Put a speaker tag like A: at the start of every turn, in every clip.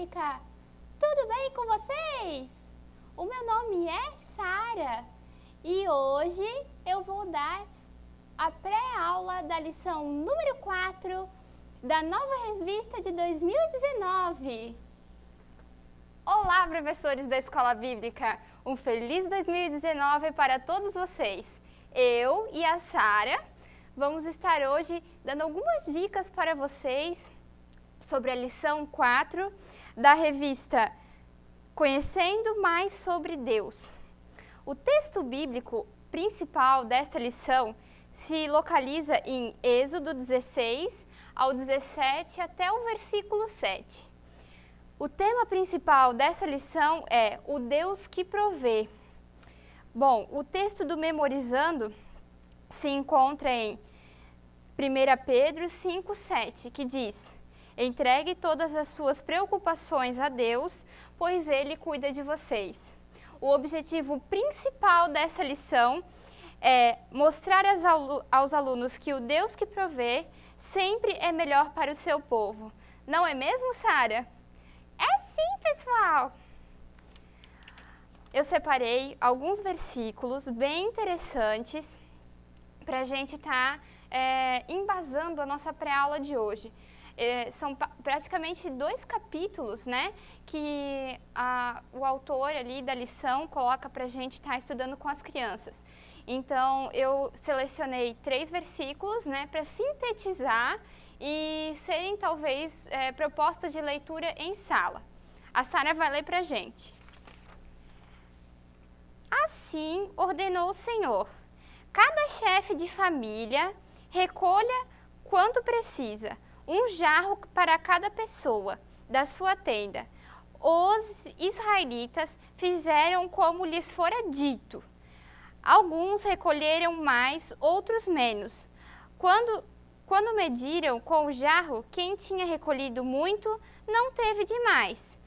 A: Bíblica! Tudo bem com vocês? O meu nome é Sara e hoje eu vou dar a pré-aula da lição número 4 da nova revista de 2019.
B: Olá, professores da Escola Bíblica! Um feliz 2019 para todos vocês! Eu e a Sara vamos estar hoje dando algumas dicas para vocês sobre a lição 4 da revista Conhecendo Mais sobre Deus. O texto bíblico principal desta lição se localiza em Êxodo 16 ao 17 até o versículo 7. O tema principal dessa lição é o Deus que provê. Bom, o texto do Memorizando se encontra em 1 Pedro 5,7, que diz: entregue todas as suas preocupações a Deus, pois Ele cuida de vocês. O objetivo principal dessa lição é mostrar aos alunos que o Deus que provê sempre é melhor para o seu povo. Não é mesmo, Sara? É sim, pessoal! Eu separei alguns versículos bem interessantes para a gente estar embasando a nossa pré-aula de hoje. São praticamente 2 capítulos, né, que o autor ali da lição coloca para a gente estar estudando com as crianças. Então, eu selecionei 3 versículos, né, para sintetizar e serem talvez propostas de leitura em sala. A Sara vai ler para a gente. Assim ordenou o Senhor: cada chefe de família recolha quanto precisa, um jarro para cada pessoa da sua tenda. Os israelitas fizeram como lhes fora dito. Alguns recolheram mais, outros menos. Quando mediram com o jarro, quem tinha recolhido muito não teve demais.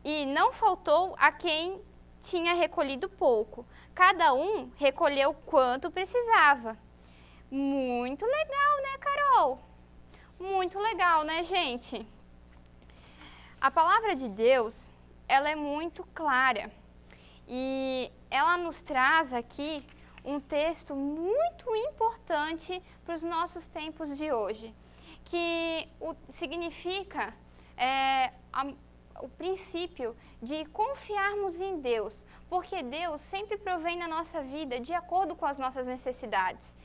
B: E não faltou a quem tinha recolhido pouco. Cada um recolheu quanto precisava. Muito legal, né, Carol? Muito legal, né, gente? A palavra de Deus, ela é muito clara. E ela nos traz aqui um texto muito importante para os nossos tempos de hoje, que significa o princípio de confiarmos em Deus, porque Deus sempre provém na nossa vida de acordo com as nossas necessidades.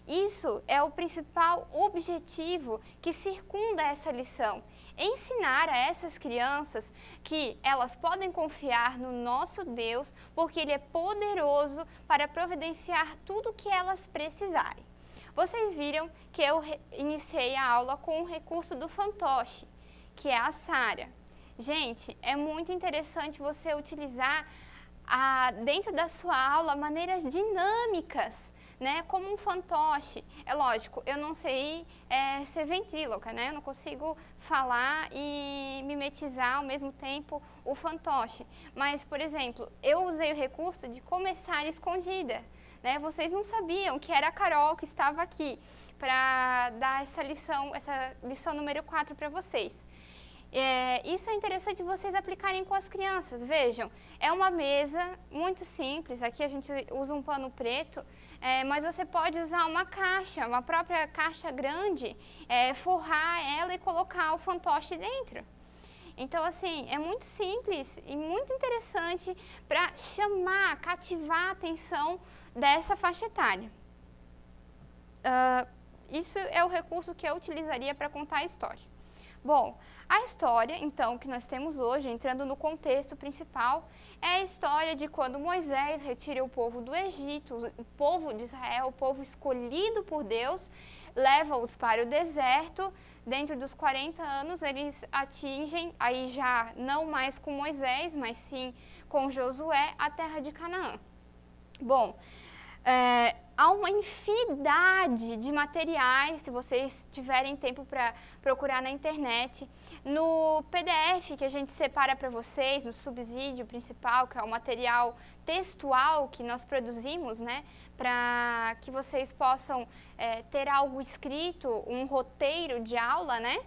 B: Isso é o principal objetivo que circunda essa lição. Ensinar a essas crianças que elas podem confiar no nosso Deus, porque Ele é poderoso para providenciar tudo o que elas precisarem. Vocês viram que eu iniciei a aula com o recurso do fantoche, que é a Sara. Gente, é muito interessante você utilizar dentro da sua aula maneiras dinâmicas, né, como um fantoche. É lógico, eu não sei ser ventríloca, né, eu não consigo falar e mimetizar ao mesmo tempo o fantoche. Mas, por exemplo, eu usei o recurso de começar escondida, né, vocês não sabiam que era a Carol que estava aqui para dar essa lição número 4 para vocês. Isso é interessante vocês aplicarem com as crianças. Vejam, é uma mesa muito simples, aqui a gente usa um pano preto, mas você pode usar uma caixa, uma própria caixa grande, forrar ela e colocar o fantoche dentro. Então, assim, é muito simples e muito interessante para cativar a atenção dessa faixa etária. Isso é o recurso que eu utilizaria para contar a história. Bom, a história, então, que nós temos hoje, entrando no contexto principal, é a história de quando Moisés retira o povo do Egito, o povo de Israel, o povo escolhido por Deus, leva-os para o deserto. Dentro dos 40 anos, eles atingem, aí já não mais com Moisés, mas sim com Josué, a terra de Canaã. Bom, há uma infinidade de materiais, se vocês tiverem tempo para procurar na internet. No PDF que a gente separa para vocês, no subsídio principal, que é o material textual que nós produzimos, né, para que vocês possam ter algo escrito, um roteiro de aula, né,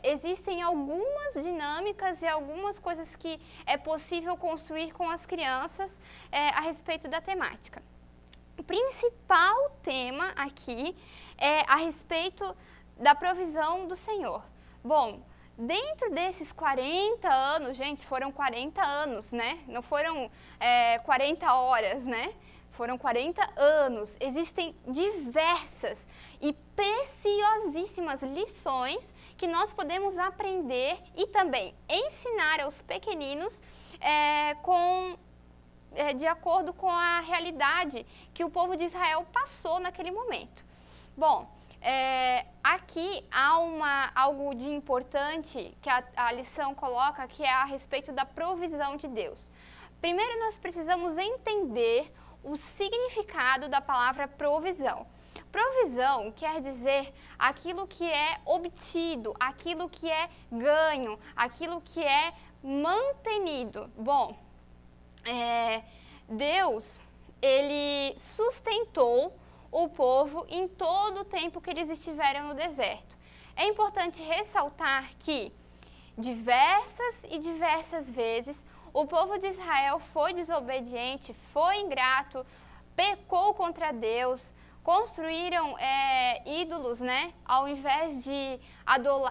B: existem algumas dinâmicas e algumas coisas que é possível construir com as crianças a respeito da temática. O principal tema aqui é a respeito da provisão do Senhor. Bom, dentro desses 40 anos, gente, foram 40 anos, né? Não foram 40 horas, né? Foram 40 anos. Existem diversas e preciosíssimas lições que nós podemos aprender e também ensinar aos pequeninos de acordo com a realidade que o povo de Israel passou naquele momento. Bom, aqui há algo de importante que a lição coloca, que é a respeito da provisão de Deus. Primeiro, nós precisamos entender o significado da palavra provisão. Provisão quer dizer aquilo que é obtido, aquilo que é ganho, aquilo que é mantenido. Bom, Deus, Ele sustentou o povo em todo o tempo que eles estiveram no deserto. É importante ressaltar que diversas vezes o povo de Israel foi desobediente, foi ingrato, pecou contra Deus, construíram ídolos, né? Ao invés de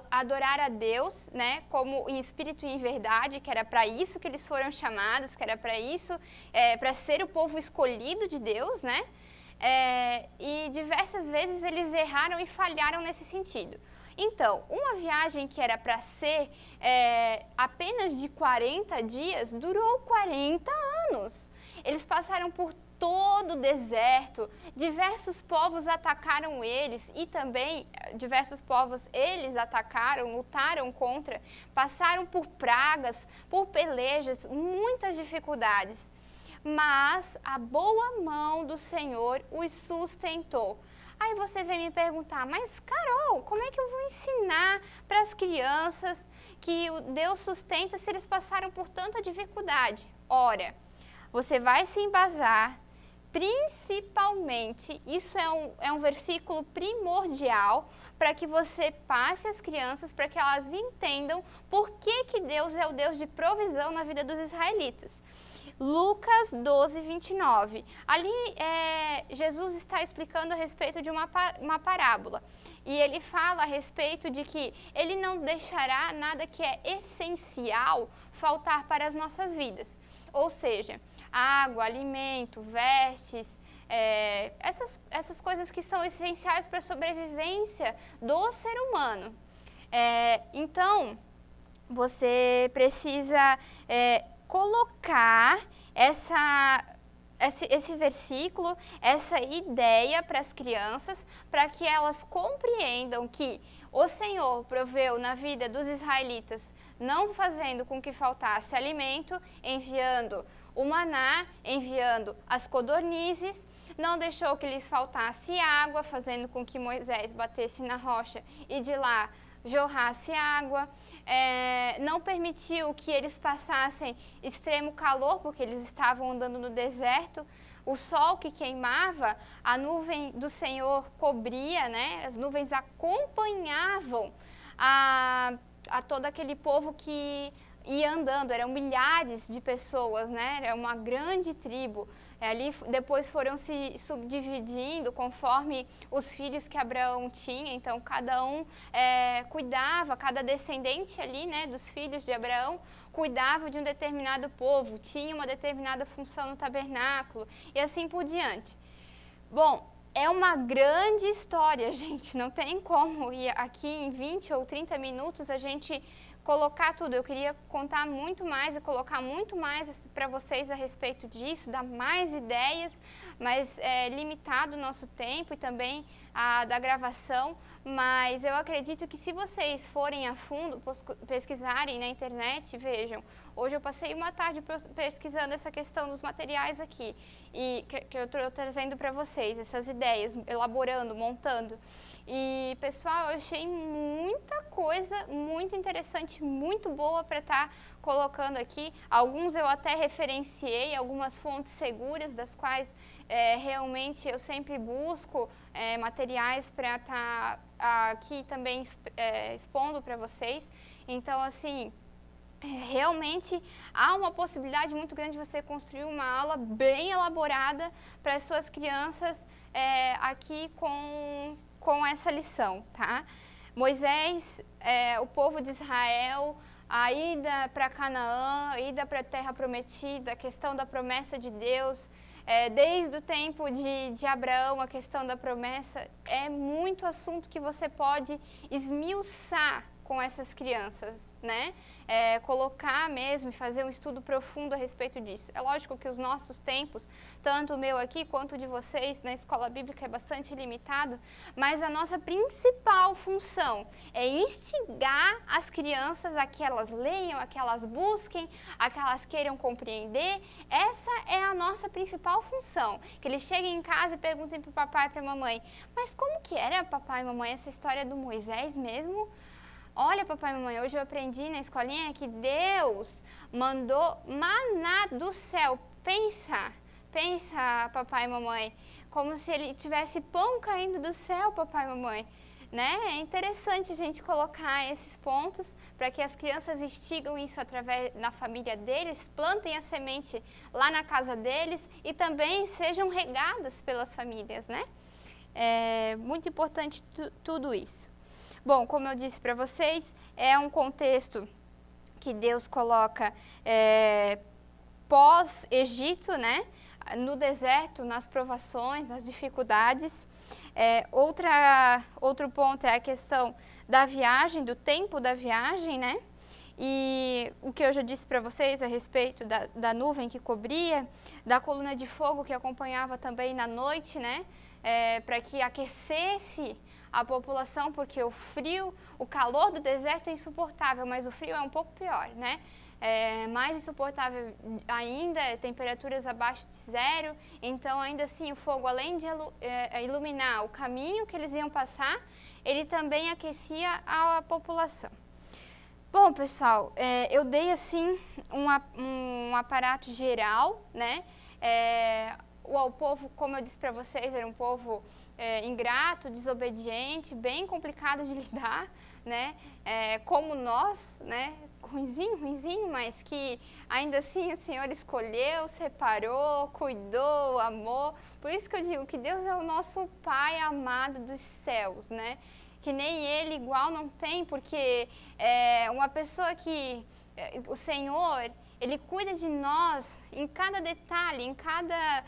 B: adorar a Deus, né? Como em espírito e em verdade, que era para isso que eles foram chamados, que era para isso, para ser o povo escolhido de Deus, né? E diversas vezes eles erraram e falharam nesse sentido. Então, uma viagem que era para ser apenas de 40 dias, durou 40 anos. Eles passaram por todo o deserto, diversos povos atacaram eles e também diversos povos eles atacaram, lutaram contra, passaram por pragas, por pelejas, muitas dificuldades. Mas a boa mão do Senhor os sustentou. Aí você vem me perguntar, mas Carol, como é que eu vou ensinar para as crianças que o Deus sustenta se eles passaram por tanta dificuldade? Ora, você vai se embasar, principalmente, isso é um versículo primordial para que você passe às crianças, para que elas entendam por que Deus é o Deus de provisão na vida dos israelitas. Lucas 12, 29. Ali Jesus está explicando a respeito de uma parábola. E ele fala a respeito de que ele não deixará nada que é essencial faltar para as nossas vidas. Ou seja, água, alimento, vestes, essas coisas que são essenciais para a sobrevivência do ser humano. Então, você precisa colocar esse versículo, essa ideia para as crianças, para que elas compreendam que o Senhor proveu na vida dos israelitas, não fazendo com que faltasse alimento, enviando o maná, enviando as codornizes, não deixou que lhes faltasse água, fazendo com que Moisés batesse na rocha e de lá jorrasse água, não permitiu que eles passassem extremo calor, porque eles estavam andando no deserto, o sol que queimava, a nuvem do Senhor cobria, né? As nuvens acompanhavam a todo aquele povo que ia andando, eram milhares de pessoas, né? Era uma grande tribo. Ali depois foram se subdividindo conforme os filhos que Abraão tinha, então cada um cuidava, cada descendente ali, né, dos filhos de Abraão, cuidava de um determinado povo, tinha uma determinada função no tabernáculo e assim por diante. Bom, é uma grande história, gente, não tem como ir aqui em 20 ou 30 minutos a gente colocar tudo. Eu queria contar muito mais e colocar muito mais para vocês a respeito disso, dar mais ideias, mas é limitado o nosso tempo e também da gravação, mas eu acredito que se vocês forem a fundo, pesquisarem na internet, vejam, hoje eu passei uma tarde pesquisando essa questão dos materiais aqui, e que eu estou trazendo para vocês, essas ideias, elaborando, montando. E, pessoal, eu achei muita coisa muito interessante, muito boa para estar colocando aqui. Alguns eu até referenciei, algumas fontes seguras, das quais realmente eu sempre busco materiais para estar aqui também expondo para vocês. Então, assim, realmente há uma possibilidade muito grande de você construir uma aula bem elaborada para as suas crianças aqui com essa lição, tá? Moisés, o povo de Israel, a ida para Canaã, a ida para a Terra Prometida, a questão da promessa de Deus, desde o tempo de Abraão, a questão da promessa, é muito assunto que você pode esmiuçar com essas crianças, né? Colocar mesmo e fazer um estudo profundo a respeito disso. É lógico que os nossos tempos, tanto o meu aqui quanto o de vocês na escola bíblica é bastante limitado, mas a nossa principal função é instigar as crianças a que elas leiam, a que elas busquem, a que elas queiram compreender. Essa é a nossa principal função, que eles cheguem em casa e perguntem para o papai e para a mamãe, mas como que era, papai e mamãe, essa história do Moisés mesmo? Olha, papai e mamãe, hoje eu aprendi na escolinha que Deus mandou maná do céu. Pensa, papai e mamãe, como se ele tivesse pão caindo do céu, papai e mamãe. Né? É interessante a gente colocar esses pontos para que as crianças instigam isso através na família deles, plantem a semente lá na casa deles e também sejam regadas pelas famílias, né? É muito importante tudo isso. Bom, como eu disse para vocês, é um contexto que Deus coloca pós-Egito, né? No deserto, nas provações, nas dificuldades. Outro ponto é a questão da viagem, do tempo da viagem, né? E o que eu já disse para vocês a respeito da nuvem que cobria, da coluna de fogo que acompanhava também na noite, né? Para que aquecesse a população, porque o frio, o calor do deserto é insuportável, mas o frio é um pouco pior, né? Mais insuportável ainda, temperaturas abaixo de zero, então ainda assim o fogo, além de iluminar o caminho que eles iam passar, ele também aquecia a população. Bom, pessoal, eu dei assim um aparato geral, né? O povo, como eu disse para vocês, era um povo ingrato, desobediente, bem complicado de lidar, né? Como nós, né? Ruinzinho, mas que ainda assim o Senhor escolheu, separou, cuidou, amou. Por isso que eu digo que Deus é o nosso Pai amado dos céus, né? Que nem Ele igual não tem, porque uma pessoa que o Senhor, Ele cuida de nós em cada detalhe, em cada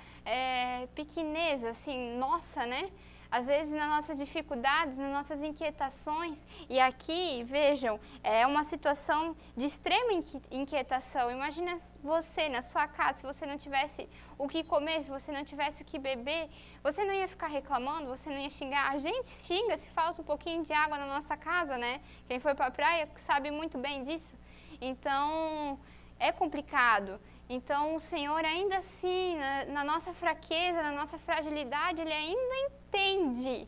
B: pequeneza, assim, nossa, né? Às vezes nas nossas dificuldades, nas nossas inquietações. E aqui, vejam, é uma situação de extrema inquietação. Imagina você na sua casa, se você não tivesse o que comer, se você não tivesse o que beber, você não ia ficar reclamando, você não ia xingar. A gente xinga se falta um pouquinho de água na nossa casa, né? Quem foi para a praia sabe muito bem disso. Então, é complicado. Então, o Senhor ainda assim, na nossa fraqueza, na nossa fragilidade, Ele ainda entende.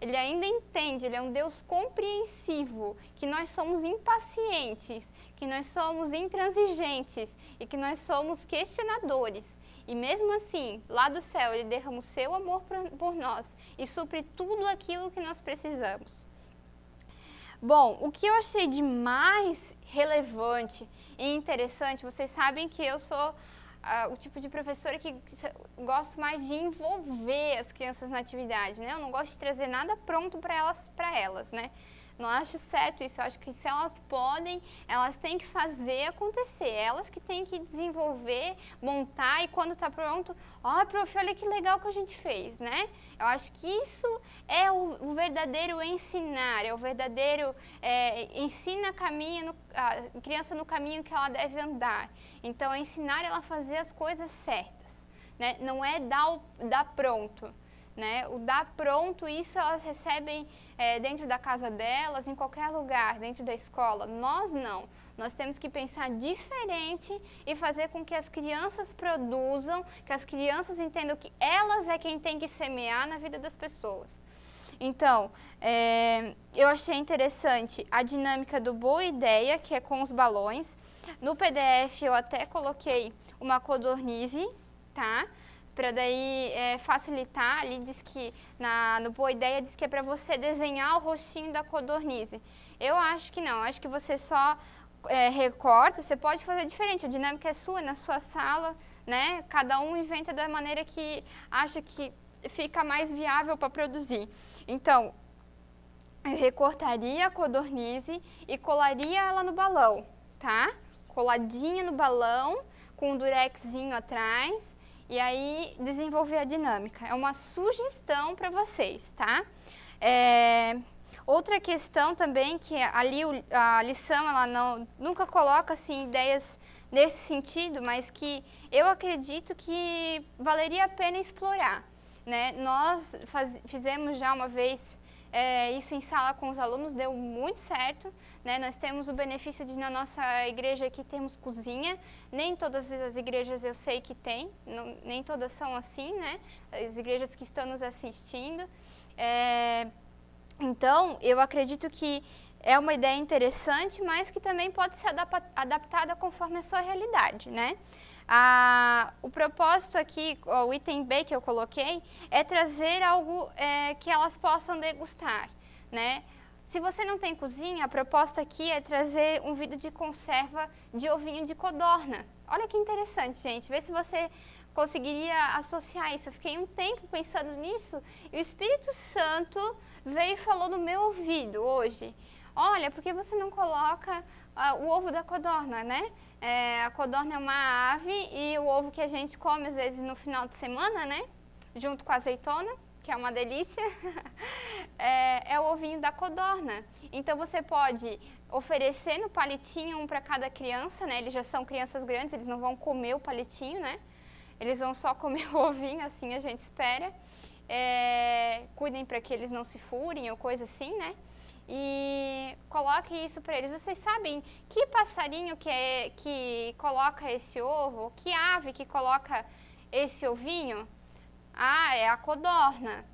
B: Ele ainda entende, Ele é um Deus compreensivo, que nós somos impacientes, que nós somos intransigentes e que nós somos questionadores. E mesmo assim, lá do céu, Ele derrama o seu amor por nós e supre tudo aquilo que nós precisamos. Bom, o que eu achei de mais relevante e interessante, vocês sabem que eu sou o tipo de professora que gosto mais de envolver as crianças na atividade, né? Eu não gosto de trazer nada pronto para elas, né? Não acho certo isso, eu acho que se elas podem, elas têm que fazer acontecer, elas que têm que desenvolver, montar e quando está pronto, prof, olha que legal que a gente fez, né? Eu acho que isso é o verdadeiro ensinar, é o verdadeiro ensina a criança no caminho que ela deve andar. Então, é ensinar ela a fazer as coisas certas, né? Não é dar pronto. Né? O dar pronto, isso elas recebem dentro da casa delas, em qualquer lugar, dentro da escola. Nós não. Nós temos que pensar diferente e fazer com que as crianças produzam, que as crianças entendam que elas é quem tem que semear na vida das pessoas. Então, eu achei interessante a dinâmica do Boa Ideia, que é com os balões. No PDF eu até coloquei uma codornize, tá? para daí facilitar. Ali diz que, no Boa Ideia, diz que é para você desenhar o rostinho da codornize. Eu acho que não, acho que você só recorta, você pode fazer diferente, a dinâmica é sua, na sua sala, né? Cada um inventa da maneira que acha que fica mais viável para produzir. Então, eu recortaria a codornize e colaria ela no balão, tá? Coladinha no balão, com um durexinho atrás, e aí desenvolver a dinâmica. É uma sugestão para vocês, tá? Outra questão também, que ali a lição ela nunca coloca assim, ideias nesse sentido, mas que eu acredito que valeria a pena explorar, né? Nós fizemos já uma vez isso em sala com os alunos, deu muito certo, né? Nós temos o benefício de, na nossa igreja aqui, temos cozinha. Nem todas as igrejas eu sei que tem, nem todas são assim, né? As igrejas que estão nos assistindo. Então, eu acredito que é uma ideia interessante, mas que também pode ser adaptada conforme a sua realidade, né? O propósito aqui, o item B que eu coloquei, é trazer algo que elas possam degustar, né? Se você não tem cozinha, a proposta aqui é trazer um vidro de conserva de ovinho de codorna. Olha que interessante, gente. Vê se você conseguiria associar isso. Eu fiquei um tempo pensando nisso e o Espírito Santo veio e falou no meu ouvido hoje. Olha, por que você não coloca o ovo da codorna, né? A codorna é uma ave e o ovo que a gente come às vezes no final de semana, né? Junto com a azeitona, que é uma delícia, é o ovinho da codorna. Então você pode oferecer no palitinho um para cada criança, né? Eles já são crianças grandes, eles não vão comer o palitinho, né? Eles vão só comer o ovinho, assim a gente espera. Cuidem para que eles não se furem ou coisa assim, né? E coloque isso para eles. Vocês sabem que passarinho que coloca esse ovo? Que ave que coloca esse ovinho? É a codorna.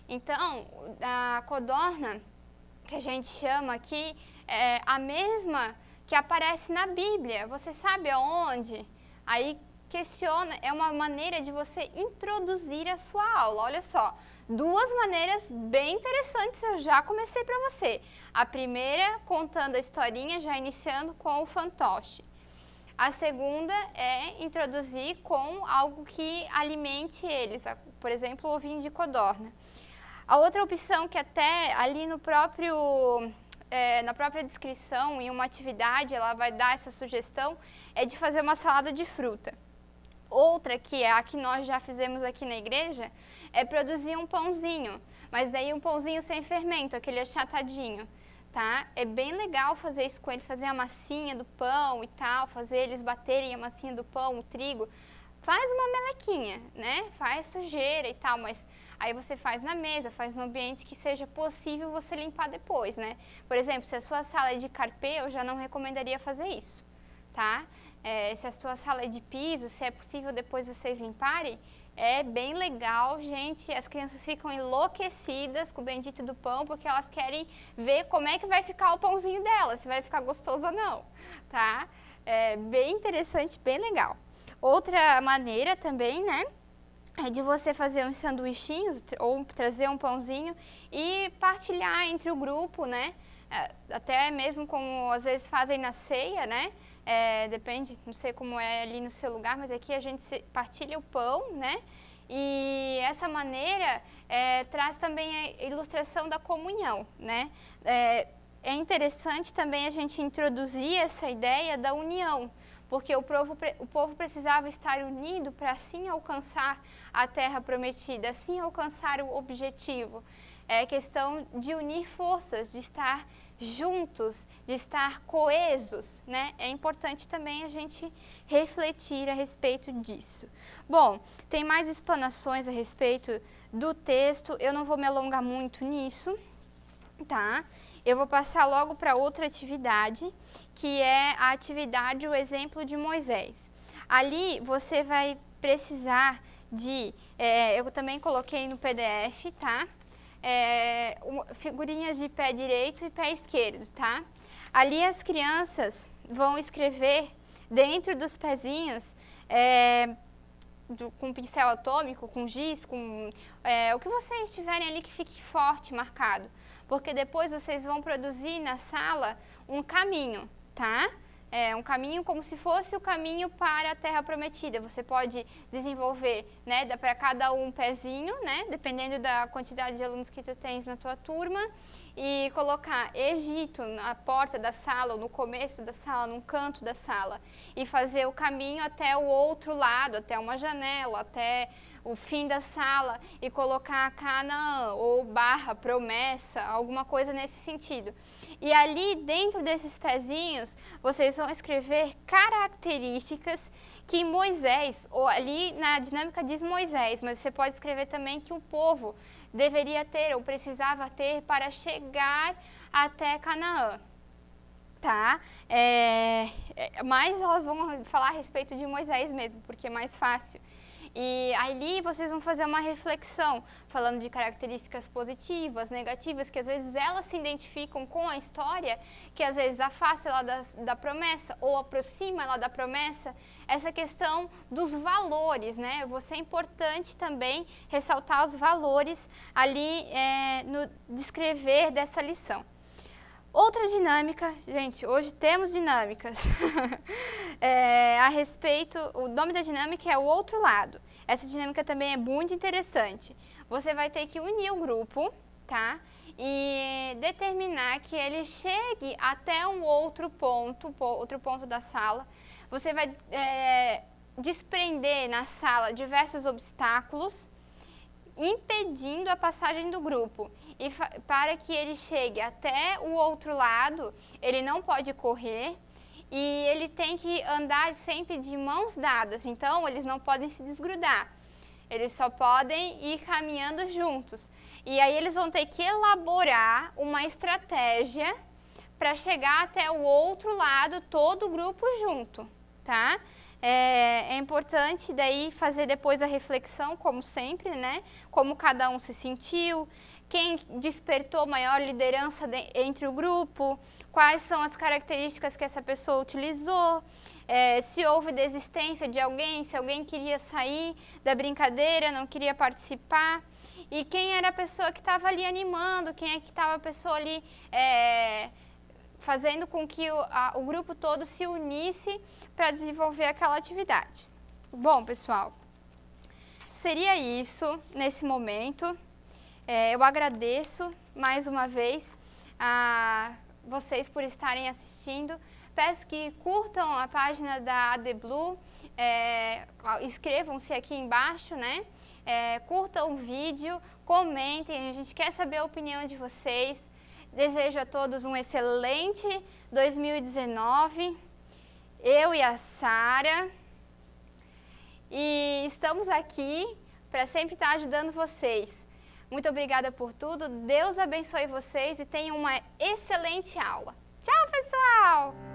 B: Então, a codorna, que a gente chama aqui, é a mesma que aparece na Bíblia. Você sabe aonde? Aí questiona, é uma maneira de você introduzir a sua aula. Olha só. Duas maneiras bem interessantes eu já comecei para você. A primeira, contando a historinha, já iniciando com o fantoche. A segunda é introduzir com algo que alimente eles, por exemplo, o ovinho de codorna. A outra opção, que até ali no na própria descrição, em uma atividade, ela vai dar essa sugestão, é de fazer uma salada de fruta. Outra, que é a que nós já fizemos aqui na igreja, é produzir um pãozinho, mas daí um pãozinho sem fermento, aquele achatadinho, tá? É bem legal fazer isso com eles, fazer a massinha do pão e tal, fazer eles baterem a massinha do pão, o trigo. Faz uma melequinha, né? Faz sujeira e tal, mas aí você faz na mesa, faz no ambiente que seja possível você limpar depois, né? Por exemplo, se a sua sala é de carpê, eu já não recomendaria fazer isso, tá? Se a sua sala é de piso, se é possível depois vocês limparem, é bem legal, gente. As crianças ficam enlouquecidas com o bendito do pão, porque elas querem ver como é que vai ficar o pãozinho delas, se vai ficar gostoso ou não, tá? É bem interessante, bem legal. Outra maneira também, né, é de você fazer uns sanduichinhos ou trazer um pãozinho e partilhar entre o grupo, né? Até mesmo como às vezes fazem na ceia, né? Depende, não sei como é ali no seu lugar, mas aqui a gente partilha o pão, né? E essa maneira traz também a ilustração da comunhão, né? É interessante também a gente introduzir essa ideia da união, porque o povo precisava estar unido para assim alcançar a terra prometida, assim alcançar o objetivo. É questão de unir forças, de estar juntos, de estar coesos, né? É importante também a gente refletir a respeito disso. Bom, tem mais explanações a respeito do texto, eu não vou me alongar muito nisso, tá? Eu vou passar logo para outra atividade, que é a atividade, o exemplo de Moisés. Ali você vai precisar de, eu também coloquei no PDF, tá? Figurinhas de pé direito e pé esquerdo, tá? Ali as crianças vão escrever dentro dos pezinhos com pincel atômico, com giz, com o que vocês tiverem ali que fique forte, marcado. Porque depois vocês vão produzir na sala um caminho, tá? Um caminho como se fosse o caminho para a Terra Prometida. Você pode desenvolver, né, para cada um pezinho, né, dependendo da quantidade de alunos que tu tens na tua turma, e colocar Egito na porta da sala, ou no começo da sala, num canto da sala, e fazer o caminho até o outro lado, até uma janela, até o fim da sala, e colocar Canaã, ou barra, promessa, alguma coisa nesse sentido. E ali, dentro desses pezinhos, vocês vão escrever características que Moisés, ou ali na dinâmica diz Moisés, mas você pode escrever também que o povo deveria ter ou precisava ter para chegar até Canaã, tá? Mas elas vão falar a respeito de Moisés mesmo, porque é mais fácil. E ali vocês vão fazer uma reflexão, falando de características positivas, negativas, que às vezes elas se identificam com a história, que às vezes afasta ela da promessa ou aproxima ela da promessa. Essa questão dos valores, né? Você é importante também ressaltar os valores ali no descrever dessa lição. Outra dinâmica, gente, hoje temos dinâmicas, a respeito, o nome da dinâmica é o outro lado. Essa dinâmica também é muito interessante. Você vai ter que unir o grupo, tá? E determinar que ele chegue até um outro ponto da sala. Você vai desprender na sala diversos obstáculos, impedindo a passagem do grupo. E para que ele chegue até o outro lado, ele não pode correr e ele tem que andar sempre de mãos dadas, então eles não podem se desgrudar. Eles só podem ir caminhando juntos. E aí eles vão ter que elaborar uma estratégia para chegar até o outro lado, todo o grupo junto, tá? É importante daí fazer depois a reflexão, como sempre, né? Como cada um se sentiu, quem despertou maior liderança entre o grupo, quais são as características que essa pessoa utilizou, se houve desistência de alguém, se alguém queria sair da brincadeira, não queria participar, e quem era a pessoa que estava ali animando, quem é que estava a pessoa ali fazendo com que o grupo todo se unisse para desenvolver aquela atividade. Bom, pessoal, seria isso nesse momento. Eu agradeço mais uma vez a vocês por estarem assistindo. Peço que curtam a página da AD Blue, inscrevam-se aqui embaixo, né? Curtam o vídeo, comentem, a gente quer saber a opinião de vocês. Desejo a todos um excelente 2019, eu e a Sara, e estamos aqui para sempre estar ajudando vocês. Muito obrigada por tudo, Deus abençoe vocês e tenham uma excelente aula. Tchau, pessoal!